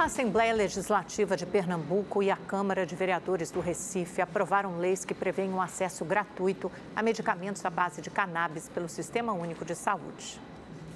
A Assembleia Legislativa de Pernambuco e a Câmara de Vereadores do Recife aprovaram leis que prevêem um acesso gratuito a medicamentos à base de cannabis pelo Sistema Único de Saúde.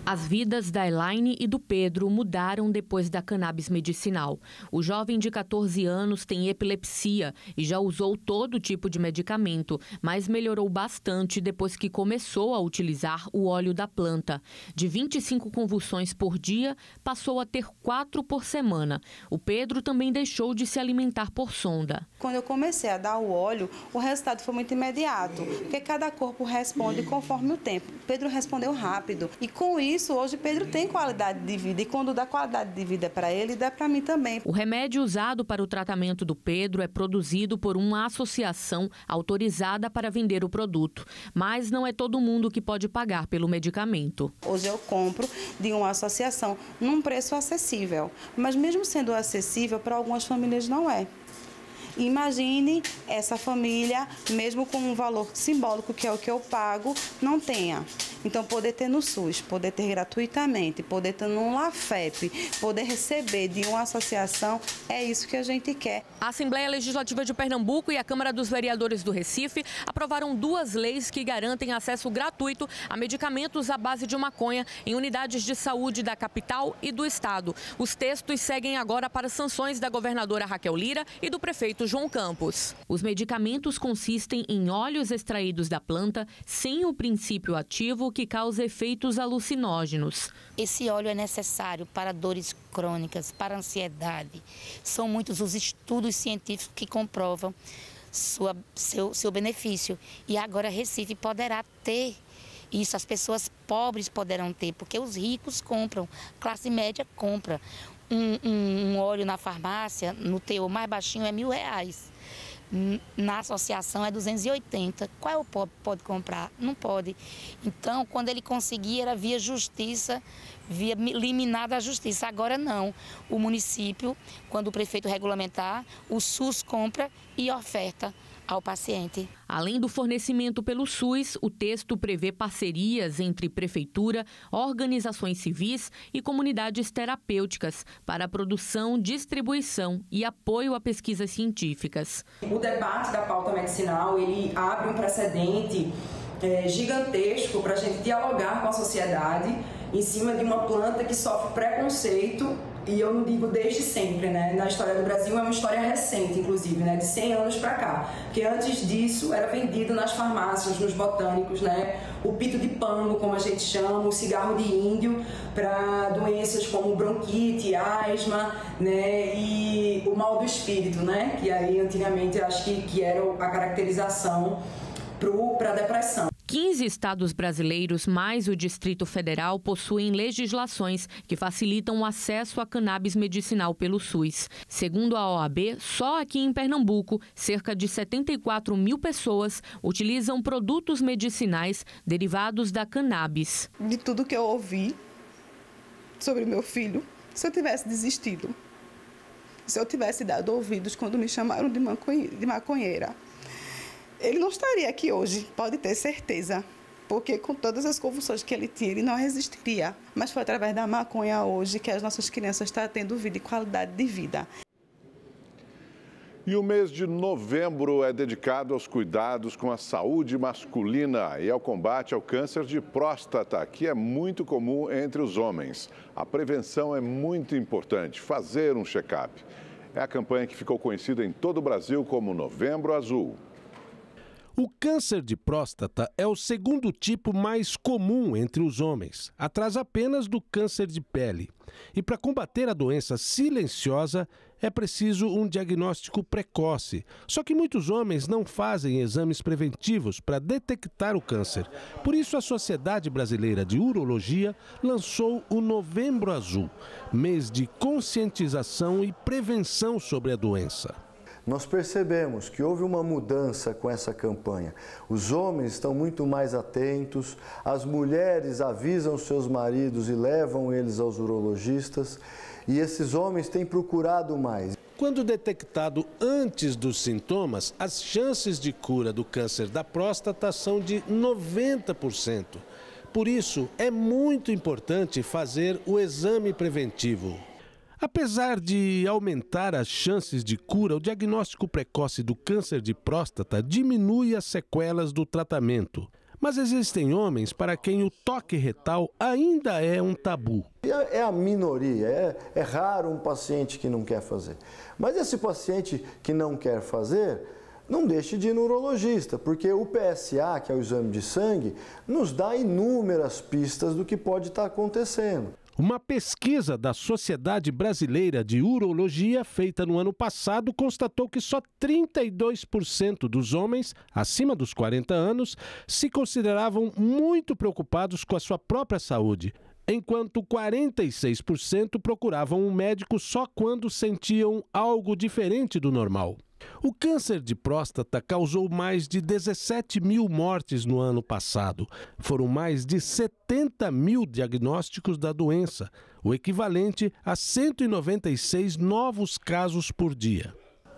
As vidas da Elaine e do Pedro mudaram depois da cannabis medicinal. O jovem de 14 anos tem epilepsia e já usou todo tipo de medicamento, mas melhorou bastante depois que começou a utilizar o óleo da planta. De 25 convulsões por dia, passou a ter 4 por semana. O Pedro também deixou de se alimentar por sonda. Quando eu comecei a dar o óleo, o resultado foi muito imediato, porque cada corpo responde conforme o tempo. Pedro respondeu rápido e com isso hoje Pedro tem qualidade de vida e quando dá qualidade de vida para ele, dá para mim também. O remédio usado para o tratamento do Pedro é produzido por uma associação autorizada para vender o produto, mas não é todo mundo que pode pagar pelo medicamento. Hoje eu compro de uma associação num preço acessível, mas mesmo sendo acessível, para algumas famílias não é. Imagine essa família, mesmo com um valor simbólico, que é o que eu pago, não tenha. Então, poder ter no SUS, poder ter gratuitamente, poder ter no LAFEP, poder receber de uma associação, é isso que a gente quer. A Assembleia Legislativa de Pernambuco e a Câmara dos Vereadores do Recife aprovaram 2 leis que garantem acesso gratuito a medicamentos à base de maconha em unidades de saúde da capital e do estado. Os textos seguem agora para sanções da governadora Raquel Lira e do prefeito João Campos. Os medicamentos consistem em óleos extraídos da planta sem o princípio ativo que causa efeitos alucinógenos. Esse óleo é necessário para dores crônicas, para ansiedade. São muitos os estudos científicos que comprovam seu benefício. E agora Recife poderá ter isso, as pessoas pobres poderão ter, porque os ricos compram, classe média compra. Um óleo na farmácia, no teor mais baixinho, é R$1.000. Na associação é 280. Qual é o pobre que pode comprar? Não pode. Então, quando ele conseguia, era via justiça, via liminar da justiça. Agora não. O município, quando o prefeito regulamentar, o SUS compra e oferta ao paciente. Além do fornecimento pelo SUS, o texto prevê parcerias entre prefeitura, organizações civis e comunidades terapêuticas para a produção, distribuição e apoio a pesquisas científicas. O debate da pauta medicinal, ele abre um precedente gigantesco para a gente dialogar com a sociedade em cima de uma planta que sofre preconceito. E eu não digo desde sempre, né? Na história do Brasil é uma história recente, inclusive, né? De 100 anos para cá. Porque antes disso era vendido nas farmácias, nos botânicos, né? O pito de pango, como a gente chama, o cigarro de índio, para doenças como bronquite, asma, né? E o mal do espírito, né? Que aí antigamente eu acho que era a caracterização para a depressão. 15 estados brasileiros, mais o Distrito Federal, possuem legislações que facilitam o acesso a cannabis medicinal pelo SUS. Segundo a OAB, só aqui em Pernambuco, cerca de 74 mil pessoas utilizam produtos medicinais derivados da cannabis. De tudo que eu ouvi sobre meu filho, se eu tivesse desistido, se eu tivesse dado ouvidos quando me chamaram de maconheira, ele não estaria aqui hoje, pode ter certeza, porque com todas as convulsões que ele tinha, ele não resistiria. Mas foi através da maconha hoje que as nossas crianças estão tendo vida e qualidade de vida. E o mês de novembro é dedicado aos cuidados com a saúde masculina e ao combate ao câncer de próstata, que é muito comum entre os homens. A prevenção é muito importante, fazer um check-up. É a campanha que ficou conhecida em todo o Brasil como Novembro Azul. O câncer de próstata é o segundo tipo mais comum entre os homens, atrás apenas do câncer de pele. E para combater a doença silenciosa, é preciso um diagnóstico precoce. Só que muitos homens não fazem exames preventivos para detectar o câncer. Por isso, a Sociedade Brasileira de Urologia lançou o Novembro Azul, mês de conscientização e prevenção sobre a doença. Nós percebemos que houve uma mudança com essa campanha. Os homens estão muito mais atentos, as mulheres avisam seus maridos e levam eles aos urologistas, e esses homens têm procurado mais. Quando detectado antes dos sintomas, as chances de cura do câncer da próstata são de 90%. Por isso, é muito importante fazer o exame preventivo. Apesar de aumentar as chances de cura, o diagnóstico precoce do câncer de próstata diminui as sequelas do tratamento. Mas existem homens para quem o toque retal ainda é um tabu. É a minoria, é raro um paciente que não quer fazer. Mas esse paciente que não quer fazer, não deixe de ir no urologista, porque o PSA, que é o exame de sangue, nos dá inúmeras pistas do que pode estar acontecendo. Uma pesquisa da Sociedade Brasileira de Urologia, feita no ano passado, constatou que só 32% dos homens acima dos 40 anos se consideravam muito preocupados com a sua própria saúde, enquanto 46% procuravam um médico só quando sentiam algo diferente do normal. O câncer de próstata causou mais de 17 mil mortes no ano passado. Foram mais de 70 mil diagnósticos da doença, o equivalente a 196 novos casos por dia.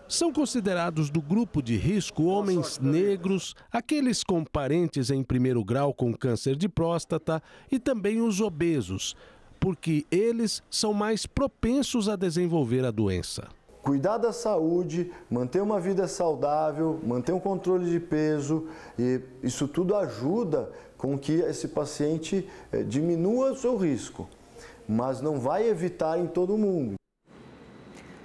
São considerados do grupo de risco homens negros, aqueles com parentes em primeiro grau com câncer de próstata e também os obesos, porque eles são mais propensos a desenvolver a doença. Cuidar da saúde, manter uma vida saudável, manter um controle de peso, e isso tudo ajuda com que esse paciente diminua o seu risco, mas não vai evitar em todo mundo.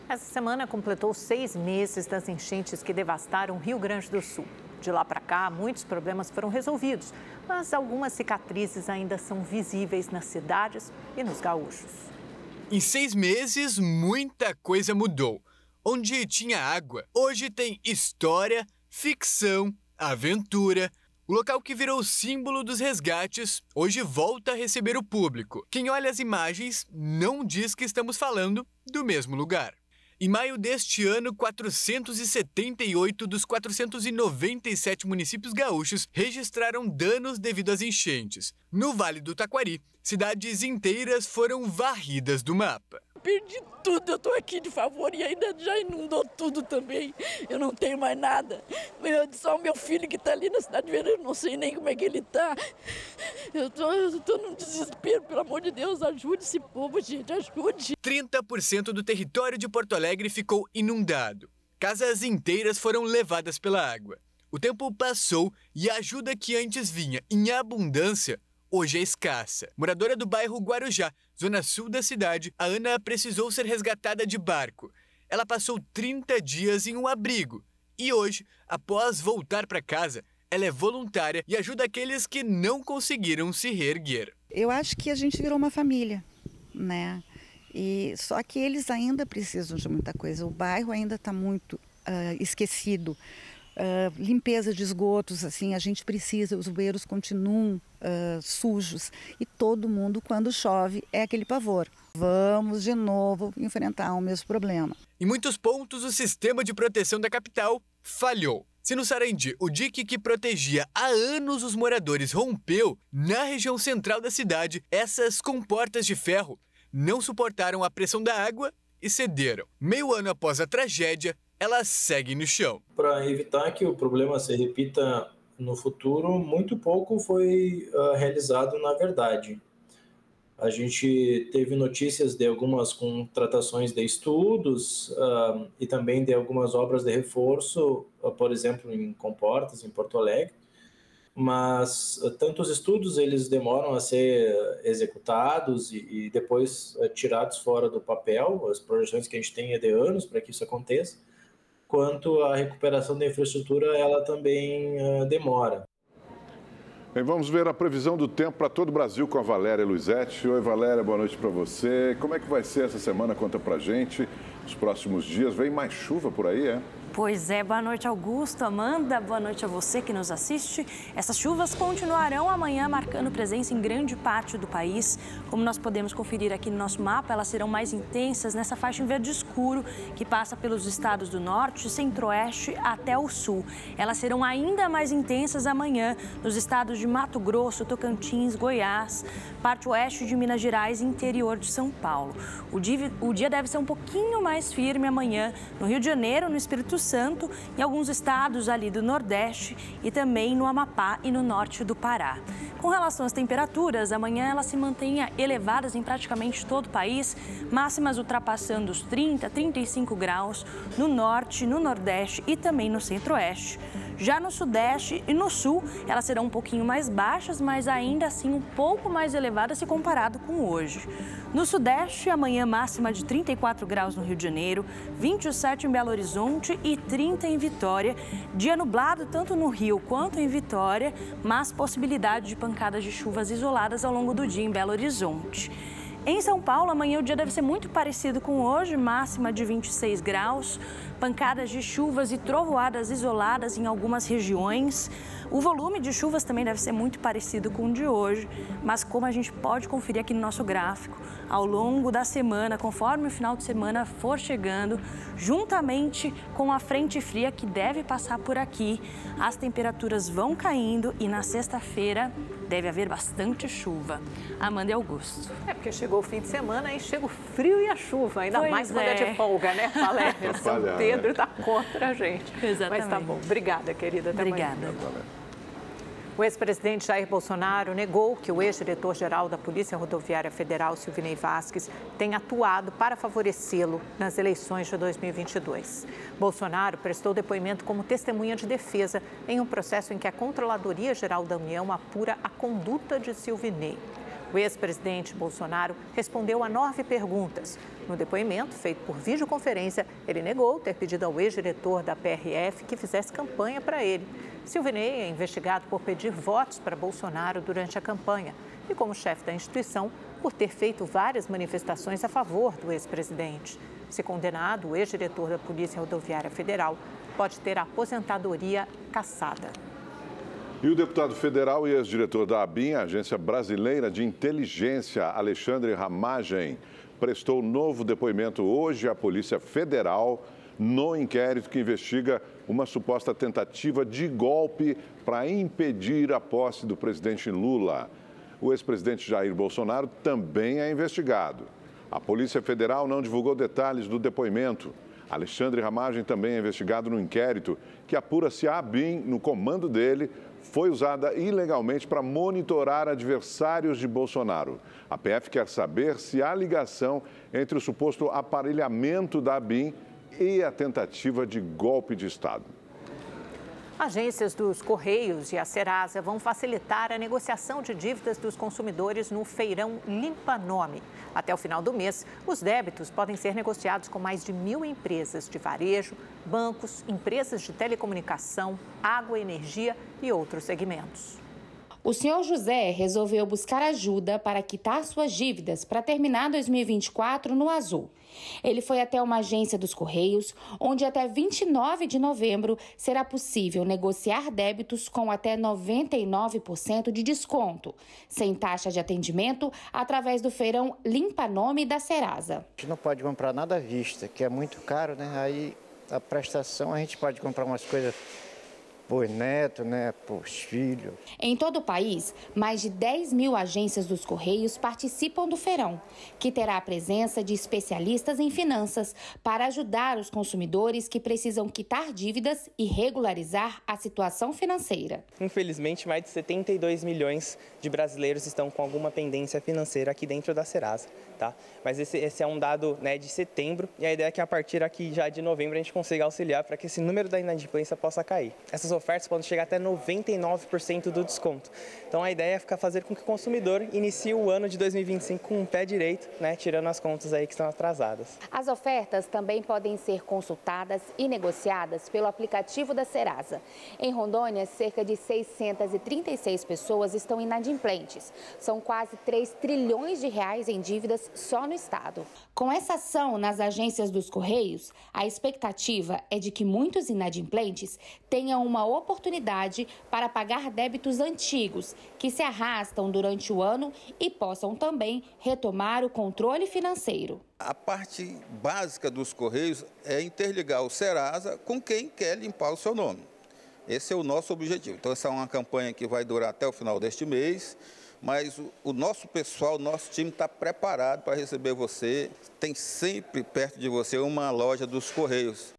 Essa semana completou 6 meses das enchentes que devastaram o Rio Grande do Sul. De lá para cá, muitos problemas foram resolvidos, mas algumas cicatrizes ainda são visíveis nas cidades e nos gaúchos. Em 6 meses, muita coisa mudou. Onde tinha água, hoje tem história, ficção, aventura. O local que virou símbolo dos resgates, hoje volta a receber o público. Quem olha as imagens não diz que estamos falando do mesmo lugar. Em maio deste ano, 478 dos 497 municípios gaúchos registraram danos devido às enchentes. No Vale do Taquari, cidades inteiras foram varridas do mapa. Perdi tudo, eu tô aqui de favor e ainda já inundou tudo também. Eu não tenho mais nada. Só o meu filho que tá ali na cidade velha, eu não sei nem como é que ele tá. Eu tô num desespero, pelo amor de Deus, ajude esse povo, gente, ajude. 30% do território de Porto Alegre ficou inundado. Casas inteiras foram levadas pela água. O tempo passou e a ajuda que antes vinha em abundância hoje é escassa. Moradora do bairro Guarujá, zona sul da cidade, a Ana precisou ser resgatada de barco. Ela passou 30 dias em um abrigo e hoje, após voltar para casa, ela é voluntária e ajuda aqueles que não conseguiram se reerguer. Eu acho que a gente virou uma família, né? E só que eles ainda precisam de muita coisa. O bairro ainda está muito esquecido. Limpeza de esgotos, assim, a gente precisa, os bueiros continuam sujos e todo mundo, quando chove, é aquele pavor. Vamos de novo enfrentar o mesmo problema. Em muitos pontos, o sistema de proteção da capital falhou. Se no Sarandi, o dique que protegia há anos os moradores rompeu, na região central da cidade, essas comportas de ferro não suportaram a pressão da água e cederam. Meio ano após a tragédia, ela segue no chão. Para evitar que o problema se repita no futuro, muito pouco foi realizado na verdade. A gente teve notícias de algumas contratações de estudos e também de algumas obras de reforço, por exemplo, em comportas, em Porto Alegre. Mas tantos estudos eles demoram a ser executados e depois tirados fora do papel. As projeções que a gente tem é de anos para que isso aconteça. Quanto à recuperação da infraestrutura, ela também demora. Bem, vamos ver a previsão do tempo para todo o Brasil com a Valéria Luizetti. Oi, Valéria, boa noite para você. Como é que vai ser essa semana? Conta pra gente. Os próximos dias, vem mais chuva por aí, é? Pois é, boa noite, Augusto, Amanda, boa noite a você que nos assiste. Essas chuvas continuarão amanhã, marcando presença em grande parte do país. Como nós podemos conferir aqui no nosso mapa, elas serão mais intensas nessa faixa em verde escuro, que passa pelos estados do norte, centro-oeste até o sul. Elas serão ainda mais intensas amanhã nos estados de Mato Grosso, Tocantins, Goiás, parte oeste de Minas Gerais e interior de São Paulo. O dia deve ser um pouquinho mais firme amanhã no Rio de Janeiro, no Espírito Santo, em alguns estados ali do Nordeste e também no Amapá e no norte do Pará. Com relação às temperaturas, amanhã elas se mantêm elevadas em praticamente todo o país, máximas ultrapassando os 30, 35 graus no norte, no nordeste e também no centro-oeste. Já no sudeste e no sul, elas serão um pouquinho mais baixas, mas ainda assim um pouco mais elevadas se comparado com hoje. No sudeste, amanhã máxima de 34 graus no Rio de Janeiro, 27 em Belo Horizonte e 30 em Vitória. Dia nublado tanto no Rio quanto em Vitória, mas possibilidade de pancadas de chuvas isoladas ao longo do dia em Belo Horizonte. Em São Paulo, amanhã o dia deve ser muito parecido com hoje, máxima de 26 graus, pancadas de chuvas e trovoadas isoladas em algumas regiões. O volume de chuvas também deve ser muito parecido com o de hoje, mas como a gente pode conferir aqui no nosso gráfico, ao longo da semana, conforme o final de semana for chegando, juntamente com a frente fria que deve passar por aqui, as temperaturas vão caindo e na sexta-feira deve haver bastante chuva. Amanda e Augusto. É porque chegou o fim de semana e chega o frio e a chuva, ainda Pois mais quando é de folga, né, Valéria? São Pedro está contra a gente. Exatamente. Mas tá bom. Obrigada, querida. Até Obrigada. amanhã. O ex-presidente Jair Bolsonaro negou que o ex-diretor-geral da Polícia Rodoviária Federal, Silvinei Vasquez, tenha atuado para favorecê-lo nas eleições de 2022. Bolsonaro prestou depoimento como testemunha de defesa em um processo em que a Controladoria Geral da União apura a conduta de Silvinei. O ex-presidente Bolsonaro respondeu a 9 perguntas. No depoimento, feito por videoconferência, ele negou ter pedido ao ex-diretor da PRF que fizesse campanha para ele. Silvinei é investigado por pedir votos para Bolsonaro durante a campanha e, como chefe da instituição, por ter feito várias manifestações a favor do ex-presidente. Se condenado, o ex-diretor da Polícia Rodoviária Federal pode ter a aposentadoria cassada. E o deputado federal e ex-diretor da ABIN, Agência Brasileira de Inteligência, Alexandre Ramagem, prestou novo depoimento hoje à Polícia Federal no inquérito que investiga uma suposta tentativa de golpe para impedir a posse do presidente Lula. O ex-presidente Jair Bolsonaro também é investigado. A Polícia Federal não divulgou detalhes do depoimento. Alexandre Ramagem também é investigado no inquérito que apura se a ABIN, no comando dele, foi usada ilegalmente para monitorar adversários de Bolsonaro. A PF quer saber se há ligação entre o suposto aparelhamento da ABIN e a tentativa de golpe de Estado. Agências dos Correios e a Serasa vão facilitar a negociação de dívidas dos consumidores no feirão Limpa Nome. Até o final do mês, os débitos podem ser negociados com mais de 1.000 empresas de varejo, bancos, empresas de telecomunicação, água, energia e outros segmentos. O senhor José resolveu buscar ajuda para quitar suas dívidas para terminar 2024 no azul. Ele foi até uma agência dos Correios, onde até 29 de novembro será possível negociar débitos com até 99% de desconto, sem taxa de atendimento, através do feirão Limpa Nome da Serasa. A gente não pode comprar nada à vista, que é muito caro, né? Aí a prestação a gente pode comprar umas coisas por neto, né, por filho. Em todo o país, mais de 10.000 agências dos Correios participam do feirão, que terá a presença de especialistas em finanças para ajudar os consumidores que precisam quitar dívidas e regularizar a situação financeira. Infelizmente, mais de 72 milhões de brasileiros estão com alguma pendência financeira aqui dentro da Serasa, tá? Mas esse é um dado, né, de setembro e a ideia é que a partir aqui já de novembro a gente consiga auxiliar para que esse número da inadimplência possa cair. Essas ofertas podem chegar até 99% do desconto. Então a ideia é fazer com que o consumidor inicie o ano de 2025 com o pé direito, né, tirando as contas aí que estão atrasadas. As ofertas também podem ser consultadas e negociadas pelo aplicativo da Serasa. Em Rondônia, cerca de 636 pessoas estão inadimplentes. São quase 3 trilhões de reais em dívidas só no estado. Com essa ação nas agências dos Correios, a expectativa é de que muitos inadimplentes tenham uma oportunidade para pagar débitos antigos que se arrastam durante o ano e possam também retomar o controle financeiro. A parte básica dos Correios é interligar o Serasa com quem quer limpar o seu nome. Esse é o nosso objetivo. Então, essa é uma campanha que vai durar até o final deste mês. Mas o nosso pessoal, o nosso time está preparado para receber você. Tem sempre perto de você uma loja dos Correios.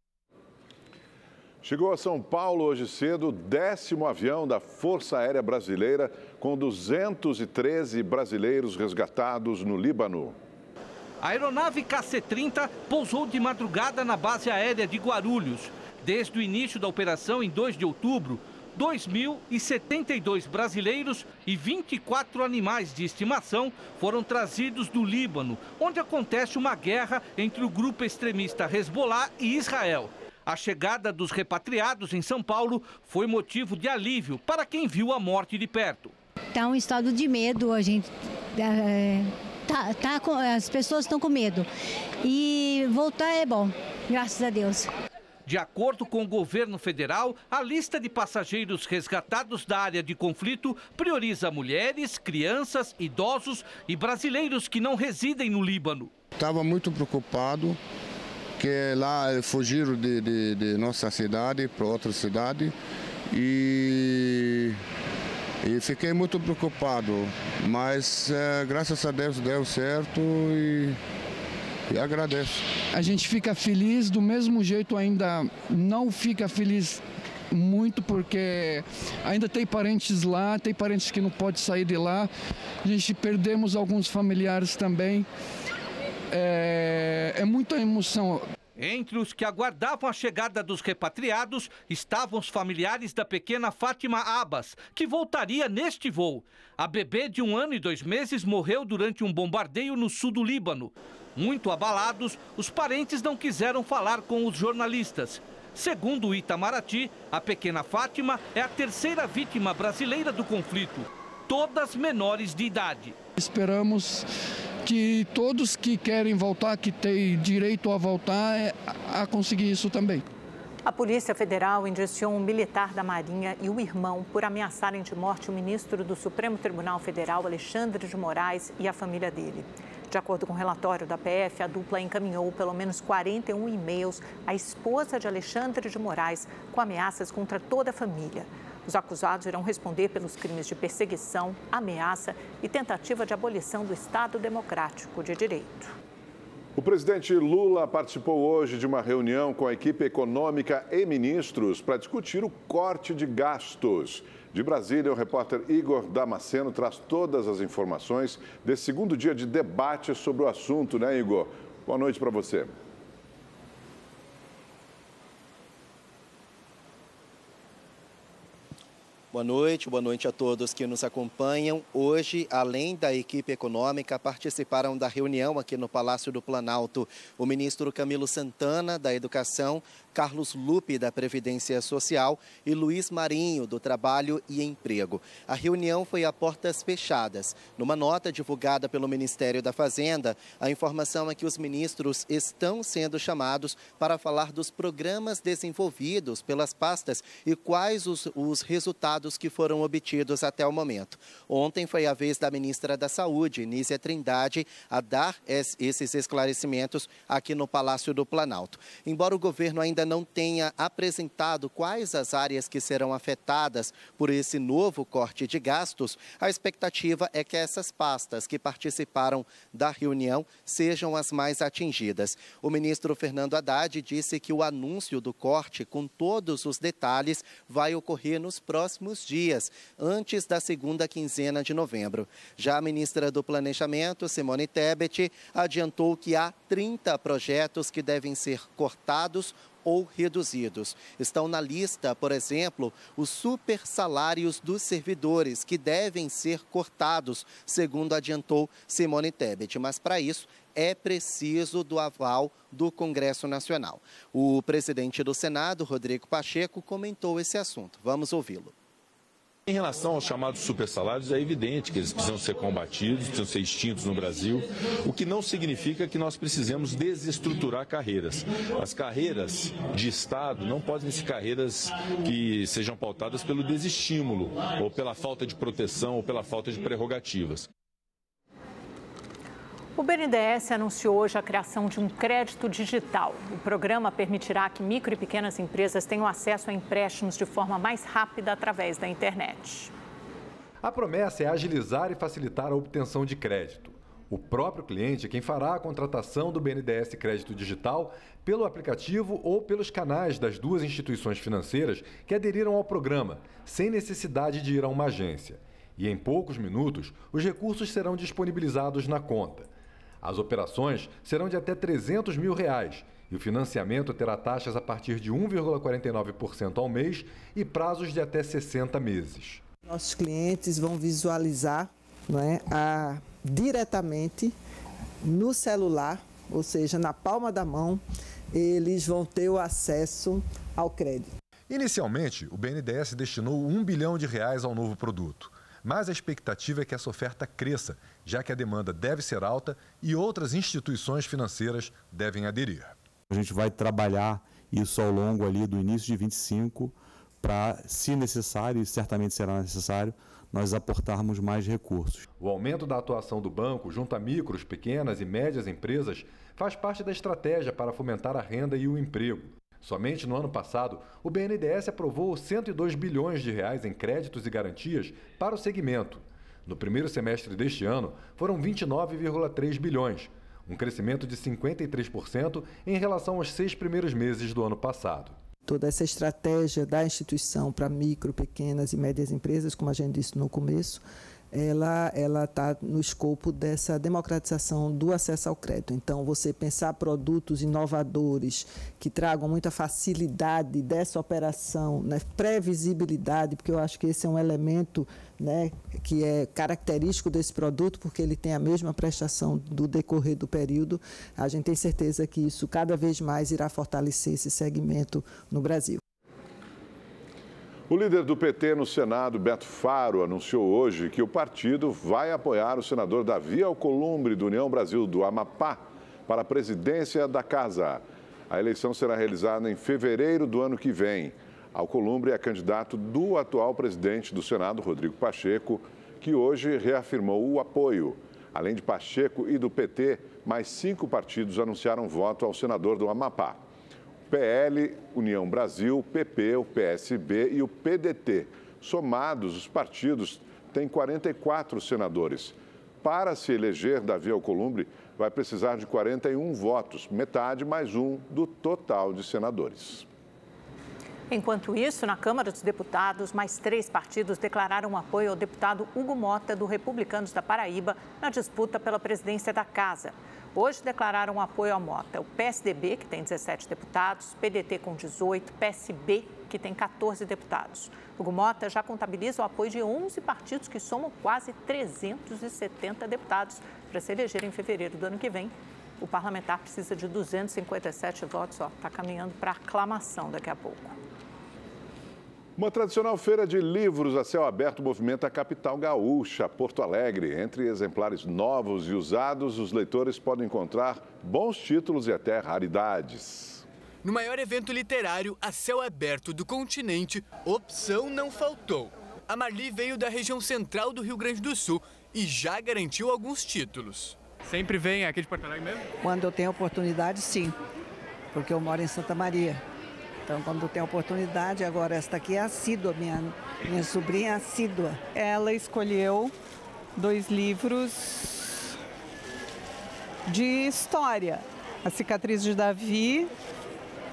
Chegou a São Paulo hoje cedo o 10º avião da Força Aérea Brasileira, com 213 brasileiros resgatados no Líbano. A aeronave KC-30 pousou de madrugada na base aérea de Guarulhos. Desde o início da operação, em 2 de outubro, 2.072 brasileiros e 24 animais de estimação foram trazidos do Líbano, onde acontece uma guerra entre o grupo extremista Hezbollah e Israel. A chegada dos repatriados em São Paulo foi motivo de alívio para quem viu a morte de perto. Está um estado de medo, a gente as pessoas estão com medo. E voltar é bom, graças a Deus. De acordo com o governo federal, a lista de passageiros resgatados da área de conflito prioriza mulheres, crianças, idosos e brasileiros que não residem no Líbano. Estava muito preocupado, que lá fugiram de nossa cidade para outra cidade e fiquei muito preocupado, mas graças a Deus deu certo e agradeço. A gente fica feliz, do mesmo jeito ainda não fica feliz muito, porque ainda tem parentes lá, tem parentes que não podem sair de lá. A gente perdemos alguns familiares também. É muita emoção. Entre os que aguardavam a chegada dos repatriados estavam os familiares da pequena Fátima Abbas, que voltaria neste voo. A bebê de 1 ano e 2 meses morreu durante um bombardeio no sul do Líbano. Muito abalados, os parentes não quiseram falar com os jornalistas. Segundo o Itamaraty, a pequena Fátima é a 3ª vítima brasileira do conflito, todas menores de idade. Esperamos que todos que querem voltar, que têm direito a voltar, a conseguir isso também. A Polícia Federal indiciou um militar da Marinha e o irmão por ameaçarem de morte o ministro do Supremo Tribunal Federal, Alexandre de Moraes, e a família dele. De acordo com o relatório da PF, a dupla encaminhou pelo menos 41 e-mails à esposa de Alexandre de Moraes com ameaças contra toda a família. Os acusados irão responder pelos crimes de perseguição, ameaça e tentativa de abolição do Estado Democrático de Direito. O presidente Lula participou hoje de uma reunião com a equipe econômica e ministros para discutir o corte de gastos. De Brasília, o repórter Igor Damasceno traz todas as informações desse segundo dia de debate sobre o assunto, né, Igor? Boa noite para você. Boa noite a todos que nos acompanham. Hoje, além da equipe econômica, participaram da reunião aqui no Palácio do Planalto o ministro Camilo Santana, da Educação, Carlos Lupe, da Previdência Social e Luiz Marinho, do Trabalho e Emprego. A reunião foi a portas fechadas. Numa nota divulgada pelo Ministério da Fazenda, a informação é que os ministros estão sendo chamados para falar dos programas desenvolvidos pelas pastas e quais os resultados que foram obtidos até o momento. Ontem foi a vez da ministra da Saúde, Nízia Trindade, a dar esses esclarecimentos aqui no Palácio do Planalto. Embora o governo ainda não tenha apresentado quais as áreas que serão afetadas por esse novo corte de gastos, a expectativa é que essas pastas que participaram da reunião sejam as mais atingidas. O ministro Fernando Haddad disse que o anúncio do corte, com todos os detalhes, vai ocorrer nos próximos dias, antes da segunda quinzena de novembro. Já a ministra do Planejamento, Simone Tebet, adiantou que há 30 projetos que devem ser cortados ou reduzidos. Estão na lista, por exemplo, os super salários dos servidores, que devem ser cortados, segundo adiantou Simone Tebet. Mas, para isso, é preciso do aval do Congresso Nacional. O presidente do Senado, Rodrigo Pacheco, comentou esse assunto. Vamos ouvi-lo. Em relação aos chamados supersalários, é evidente que eles precisam ser combatidos, precisam ser extintos no Brasil, o que não significa que nós precisemos desestruturar carreiras. As carreiras de Estado não podem ser carreiras que sejam pautadas pelo desestímulo, ou pela falta de proteção, ou pela falta de prerrogativas. O BNDES anunciou hoje a criação de um crédito digital. O programa permitirá que micro e pequenas empresas tenham acesso a empréstimos de forma mais rápida através da internet. A promessa é agilizar e facilitar a obtenção de crédito. O próprio cliente é quem fará a contratação do BNDES Crédito Digital pelo aplicativo ou pelos canais das duas instituições financeiras que aderiram ao programa, sem necessidade de ir a uma agência. E em poucos minutos, os recursos serão disponibilizados na conta. As operações serão de até R$300 mil e o financiamento terá taxas a partir de 1,49% ao mês e prazos de até 60 meses. Nossos clientes vão visualizar, diretamente no celular, ou seja, na palma da mão, eles vão ter o acesso ao crédito. Inicialmente, o BNDES destinou R$1 bilhão ao novo produto. Mas a expectativa é que essa oferta cresça, já que a demanda deve ser alta e outras instituições financeiras devem aderir. A gente vai trabalhar isso ao longo ali do início de 25 para, se necessário, e certamente será necessário, nós aportarmos mais recursos. O aumento da atuação do banco junto a micros, pequenas e médias empresas faz parte da estratégia para fomentar a renda e o emprego. Somente no ano passado, o BNDES aprovou R$102 bilhões em créditos e garantias para o segmento. No primeiro semestre deste ano, foram 29,3 bilhões, um crescimento de 53% em relação aos 6 primeiros meses do ano passado. Toda essa estratégia da instituição para micro, pequenas e médias empresas, como a gente disse no começo, ela está no escopo dessa democratização do acesso ao crédito. Então, você pensar produtos inovadores que tragam muita facilidade dessa operação, previsibilidade, porque eu acho que esse é um elemento que é característico desse produto, porque ele tem a mesma prestação do decorrer do período. A gente tem certeza que isso cada vez mais irá fortalecer esse segmento no Brasil. O líder do PT no Senado, Beto Faro, anunciou hoje que o partido vai apoiar o senador Davi Alcolumbre, do União Brasil do Amapá, para a presidência da Casa. A eleição será realizada em fevereiro do ano que vem. Alcolumbre é candidato do atual presidente do Senado, Rodrigo Pacheco, que hoje reafirmou o apoio. Além de Pacheco e do PT, mais 5 partidos anunciaram voto ao senador do Amapá. PL, União Brasil, PP, o PSB e o PDT. Somados, os partidos têm 44 senadores. Para se eleger Davi Alcolumbre, vai precisar de 41 votos, metade mais um do total de senadores. Enquanto isso, na Câmara dos Deputados, mais 3 partidos declararam apoio ao deputado Hugo Mota, do Republicanos da Paraíba, na disputa pela presidência da Casa. Hoje declararam apoio à Mota o PSDB, que tem 17 deputados, PDT com 18, PSB, que tem 14 deputados. Hugo Mota já contabiliza o apoio de 11 partidos que somam quase 370 deputados para se eleger em fevereiro do ano que vem. O parlamentar precisa de 257 votos, está caminhando para aclamação daqui a pouco. Uma tradicional feira de livros a céu aberto movimenta a capital gaúcha, Porto Alegre. Entre exemplares novos e usados, os leitores podem encontrar bons títulos e até raridades. No maior evento literário a céu aberto do continente, opção não faltou. A Marli veio da região central do Rio Grande do Sul e já garantiu alguns títulos. Sempre vem aqui de Porto Alegre mesmo? Quando eu tenho oportunidade, sim, porque eu moro em Santa Maria. Então, quando tem oportunidade, agora esta aqui é assídua, minha sobrinha é assídua. Ela escolheu 2 livros de história, A Cicatriz de Davi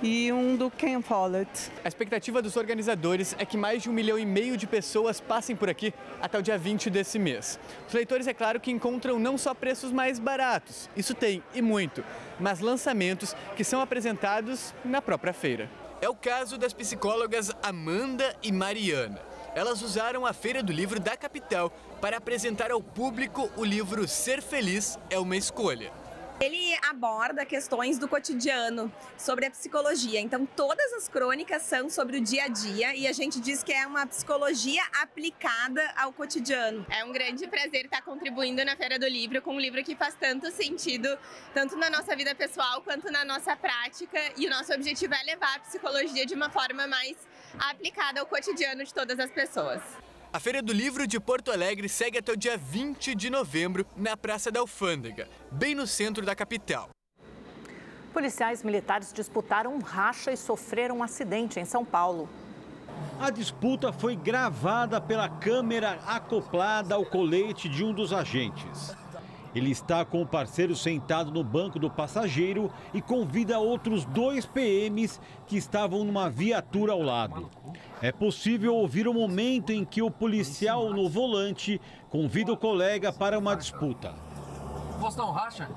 e um do Ken Follett. A expectativa dos organizadores é que mais de 1,5 milhão de pessoas passem por aqui até o dia 20 desse mês. Os leitores, é claro, que encontram não só preços mais baratos, isso tem e muito, mas lançamentos que são apresentados na própria feira. É o caso das psicólogas Amanda e Mariana. Elas usaram a Feira do Livro da capital para apresentar ao público o livro Ser Feliz é uma Escolha. Ele aborda questões do cotidiano, sobre a psicologia. Então, todas as crônicas são sobre o dia a dia e a gente diz que é uma psicologia aplicada ao cotidiano. É um grande prazer estar contribuindo na Feira do Livro com um livro que faz tanto sentido, tanto na nossa vida pessoal quanto na nossa prática. E o nosso objetivo é levar a psicologia de uma forma mais aplicada ao cotidiano de todas as pessoas. A Feira do Livro de Porto Alegre segue até o dia 20 de novembro na Praça da Alfândega, bem no centro da capital. Policiais militares disputaram um racha e sofreram um acidente em São Paulo. A disputa foi gravada pela câmera acoplada ao colete de um dos agentes. Ele está com o parceiro sentado no banco do passageiro e convida outros 2 PMs que estavam numa viatura ao lado. É possível ouvir o momento em que o policial no volante convida o colega para uma disputa. Posso dar um racha?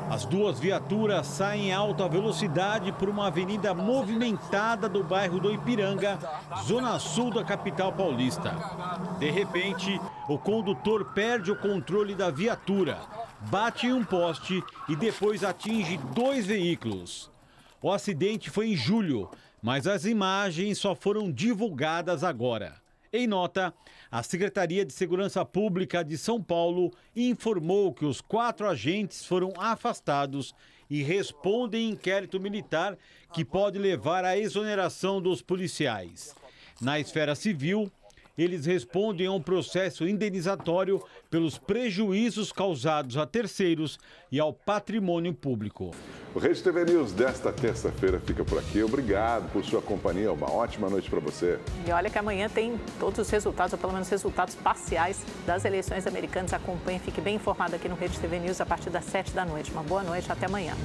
As 2 viaturas saem em alta velocidade por uma avenida movimentada do bairro do Ipiranga, zona sul da capital paulista. De repente, o condutor perde o controle da viatura, bate em um poste e depois atinge 2 veículos. O acidente foi em julho, mas as imagens só foram divulgadas agora. Em nota, a Secretaria de Segurança Pública de São Paulo informou que os 4 agentes foram afastados e respondem inquérito militar que pode levar à exoneração dos policiais. Na esfera civil, eles respondem a um processo indenizatório pelos prejuízos causados a terceiros e ao patrimônio público. O Rede TV News desta terça-feira fica por aqui. Obrigado por sua companhia. Uma ótima noite para você. E olha que amanhã tem todos os resultados, ou pelo menos resultados parciais das eleições americanas. Acompanhe, fique bem informado aqui no Rede TV News a partir das 7 da noite. Uma boa noite, até amanhã.